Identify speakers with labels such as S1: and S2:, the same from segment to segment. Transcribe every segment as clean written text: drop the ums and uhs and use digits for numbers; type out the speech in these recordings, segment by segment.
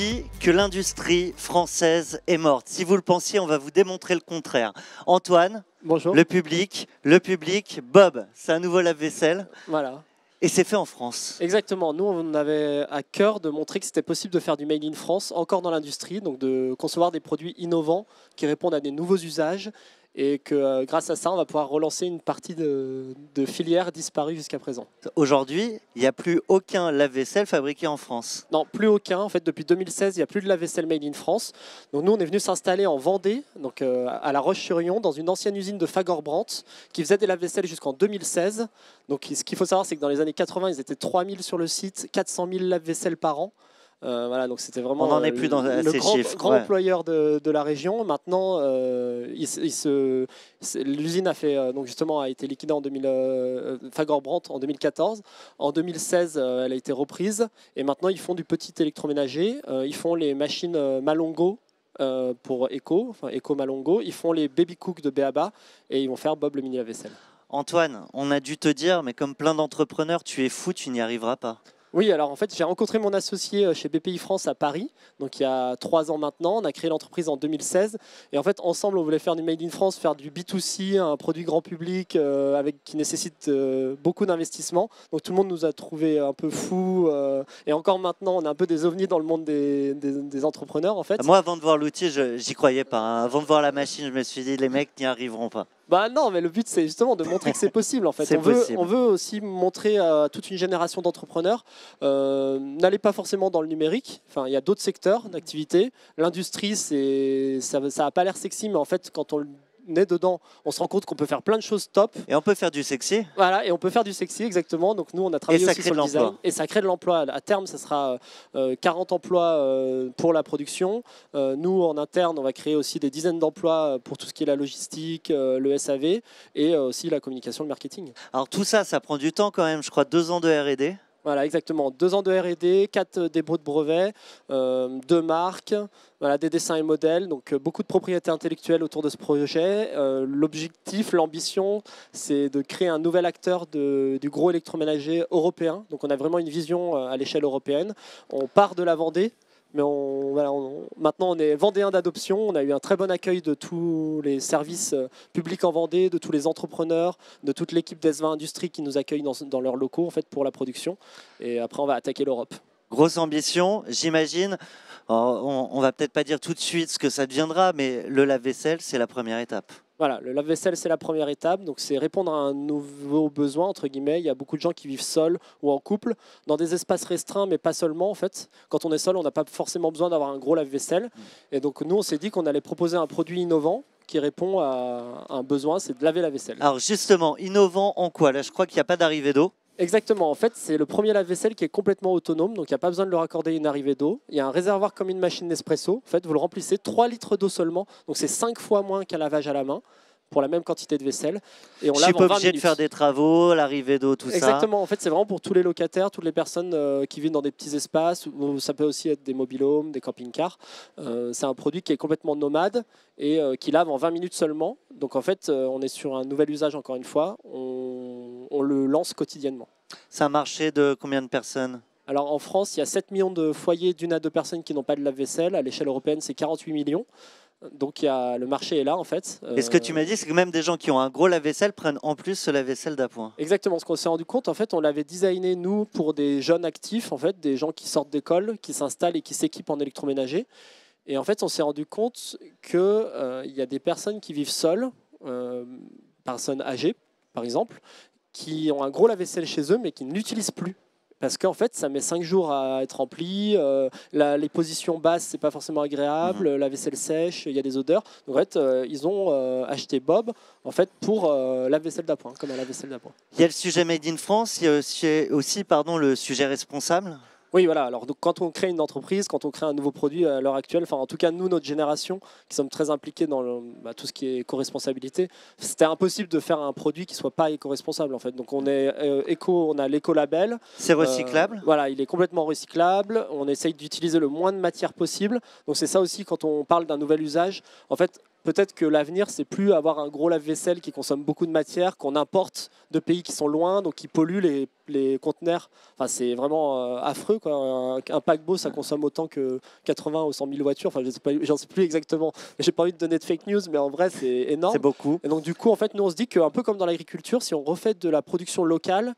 S1: dit que l'industrie française est morte. Si vous le pensiez, on va vous démontrer le contraire. Antoine,
S2: bonjour.
S1: Le public, Bob, c'est un nouveau lave-vaisselle.
S2: Voilà.
S1: Et c'est fait en France.
S2: Exactement. Nous, on avait à cœur de montrer que c'était possible de faire du Made in France, encore dans l'industrie, donc de concevoir des produits innovants qui répondent à des nouveaux usages et que grâce à ça, on va pouvoir relancer une partie de filières disparues jusqu'à présent.
S1: Aujourd'hui, il n'y a plus aucun lave-vaisselle fabriqué en France.
S2: Non, plus aucun. En fait, depuis 2016, il n'y a plus de lave-vaisselle Made in France. Donc nous, on est venu s'installer en Vendée, donc à La Roche-sur-Yon, dans une ancienne usine de Fagor-Brandt qui faisait des lave-vaisselles jusqu'en 2016. Donc ce qu'il faut savoir, c'est que dans les années 80, ils étaient 3000 sur le site, 400 000 lave-vaisselles par an. Voilà, donc c'était vraiment
S1: on n'en est plus dans
S2: le
S1: ces chiffres,
S2: grand employeur de la région. Maintenant, l'usine a été liquidée en Fagor-Brandt en 2014. En 2016, elle a été reprise et maintenant ils font du petit électroménager. Ils font les machines Malongo pour Eco Malongo. Ils font les Baby Cook de Béaba et ils vont faire Bob le mini lave-vaisselle.
S1: Antoine, on a dû te dire, mais comme plein d'entrepreneurs, tu es fou, tu n'y arriveras pas.
S2: Oui, alors en fait, j'ai rencontré mon associé chez BPI France à Paris, donc il y a 3 ans maintenant. On a créé l'entreprise en 2016. Et en fait, ensemble, on voulait faire du Made in France, faire du B2C, un produit grand public qui nécessite beaucoup d'investissement. Donc tout le monde nous a trouvé un peu fous. Et encore maintenant, on est un peu des ovnis dans le monde des entrepreneurs, en fait.
S1: Moi, avant de voir l'outil, j'y croyais pas. Hein. Avant de voir la machine, je me suis dit, les mecs n'y arriveront pas.
S2: Bah non, mais le but c'est justement de montrer que c'est possible en fait. On veut aussi montrer à toute une génération d'entrepreneurs, n'allez pas forcément dans le numérique, enfin, il y a d'autres secteurs d'activité. L'industrie, ça n'a pas l'air sexy, mais en fait quand on est dedans, on se rend compte qu'on peut faire plein de choses top.
S1: Et on peut faire du sexy.
S2: Voilà, et on peut faire du sexy, exactement. Donc nous, on a travaillé aussi sur le design. Et ça crée de l'emploi. À terme, ça sera 40 emplois pour la production. Nous, en interne, on va créer aussi des dizaines d'emplois pour tout ce qui est la logistique, le SAV et aussi la communication, le marketing.
S1: Alors tout ça, ça prend du temps quand même. Je crois 2 ans de R&D.
S2: Voilà, exactement. 2 ans de R&D, 4 dépôts de brevets, 2 marques, voilà, des dessins et modèles, donc beaucoup de propriété intellectuelle autour de ce projet. L'objectif, l'ambition, c'est de créer un nouvel acteur du gros électroménager européen. Donc on a vraiment une vision à l'échelle européenne. On part de la Vendée. Mais maintenant, on est vendéen d'adoption. On a eu un très bon accueil de tous les services publics en Vendée, de tous les entrepreneurs, de toute l'équipe d'S20 Industrie qui nous accueille dans leurs locaux en fait, pour la production. Et après, on va attaquer l'Europe.
S1: Grosse ambition, j'imagine. On va peut-être pas dire tout de suite ce que ça deviendra, mais le lave-vaisselle, c'est la première étape.
S2: Voilà, le lave-vaisselle, c'est la première étape. Donc, c'est répondre à un nouveau besoin, entre guillemets. Il y a beaucoup de gens qui vivent seuls ou en couple, dans des espaces restreints, mais pas seulement, en fait. Quand on est seul, on n'a pas forcément besoin d'avoir un gros lave-vaisselle. Et donc, nous, on s'est dit qu'on allait proposer un produit innovant qui répond à un besoin, c'est de laver la vaisselle.
S1: Alors, justement, innovant en quoi? Là, je crois qu'il n'y a pas d'arrivée d'eau.
S2: Exactement, en fait c'est le premier lave-vaisselle qui est complètement autonome, donc il n'y a pas besoin de leur accorder une arrivée d'eau. Il y a un réservoir comme une machine Nespresso, en fait vous le remplissez 3 litres d'eau seulement, donc c'est 5 fois moins qu'un lavage à la main pour la même quantité de vaisselle. Et on
S1: je suis pas obligé de faire des travaux, l'arrivée d'eau, tout ça.
S2: Exactement, en fait c'est vraiment pour tous les locataires, toutes les personnes qui vivent dans des petits espaces, ou ça peut aussi être des mobil-homes, des camping-cars. C'est un produit qui est complètement nomade et qui lave en 20 minutes seulement. Donc en fait on est sur un nouvel usage encore une fois, on le lance quotidiennement.
S1: C'est un marché de combien de personnes?
S2: Alors en France, il y a 7 millions de foyers d'1 à 2 personnes qui n'ont pas de lave-vaisselle. À l'échelle européenne, c'est 48 millions. Donc le marché est là en fait.
S1: Et ce que tu m'as dit, c'est que même des gens qui ont un gros lave-vaisselle prennent en plus ce lave-vaisselle d'appoint.
S2: Exactement. Ce qu'on s'est rendu compte, en fait, on l'avait designé nous pour des jeunes actifs, en fait, des gens qui sortent d'école, qui s'installent et qui s'équipent en électroménager. Et en fait, on s'est rendu compte que y a des personnes qui vivent seules, personnes âgées par exemple, qui ont un gros lave-vaisselle chez eux mais qui ne l'utilisent plus. Parce qu'en fait, ça met 5 jours à être rempli. Les positions basses, c'est pas forcément agréable. La vaisselle sèche, il y a des odeurs. Donc en fait, ils ont acheté Bob en fait, pour la vaisselle d'appoint, comme un lave-vaisselle d'appoint.
S1: Il y a le sujet Made in France, il y a aussi le sujet responsable.
S2: Oui, voilà. Alors, donc, quand on crée une entreprise, quand on crée un nouveau produit à l'heure actuelle, enfin, en tout cas, nous, notre génération, qui sommes très impliqués dans tout ce qui est éco-responsabilité, c'était impossible de faire un produit qui soit pas éco-responsable, en fait. Donc, on est on a l'éco-label.
S1: C'est recyclable.
S2: Voilà, il est complètement recyclable. On essaye d'utiliser le moins de matière possible. Donc, c'est ça aussi, quand on parle d'un nouvel usage. En fait, peut-être que l'avenir, c'est plus avoir un gros lave-vaisselle qui consomme beaucoup de matière, qu'on importe de pays qui sont loin, donc qui polluent les conteneurs. Enfin, c'est vraiment affreux, quoi. Un paquebot, ça consomme autant que 80 ou 100 000 voitures. Enfin, j'en sais plus exactement. J'ai pas envie de donner de fake news, mais en vrai, c'est énorme.
S1: C'est beaucoup.
S2: Et donc, du coup, en fait, nous, on se dit qu'un peu comme dans l'agriculture, si on refait de la production locale,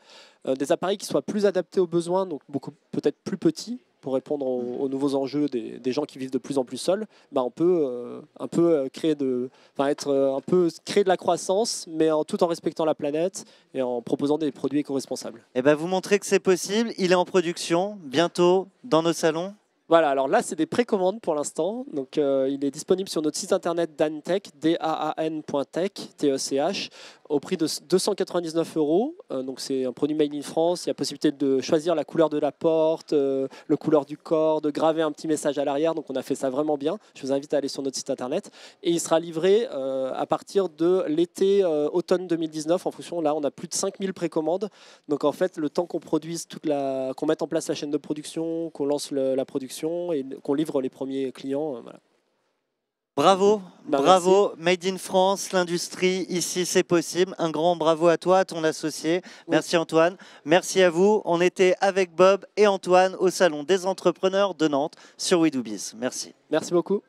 S2: des appareils qui soient plus adaptés aux besoins, donc beaucoup peut-être plus petits, pour répondre aux nouveaux enjeux des gens qui vivent de plus en plus seuls, bah on peut créer de la croissance, mais tout en respectant la planète et en proposant des produits éco-responsables.
S1: Et ben vous montrez que c'est possible. Il est en production bientôt dans nos salons.
S2: Voilà, alors là, c'est des précommandes pour l'instant. Donc, il est disponible sur notre site internet DANTech, DAAN.tech, TECH, au prix de 299 €. Donc, c'est un produit made in France. Il y a possibilité de choisir la couleur de la porte, le couleur du corps, de graver un petit message à l'arrière. Donc, on a fait ça vraiment bien. Je vous invite à aller sur notre site internet. Et il sera livré à partir de l'été, automne 2019. En fonction, là, on a plus de 5000 précommandes. Donc, en fait, le temps qu'on produise qu'on mette en place la chaîne de production, qu'on lance la production, et qu'on livre les premiers clients. Voilà.
S1: Bravo, bravo,
S2: merci.
S1: Made in France, l'industrie, ici c'est possible. Un grand bravo à toi, à ton associé. Merci Antoine, merci à vous. On était avec Bob et Antoine au Salon des entrepreneurs de Nantes sur We Do Biz. Merci.
S2: Merci beaucoup.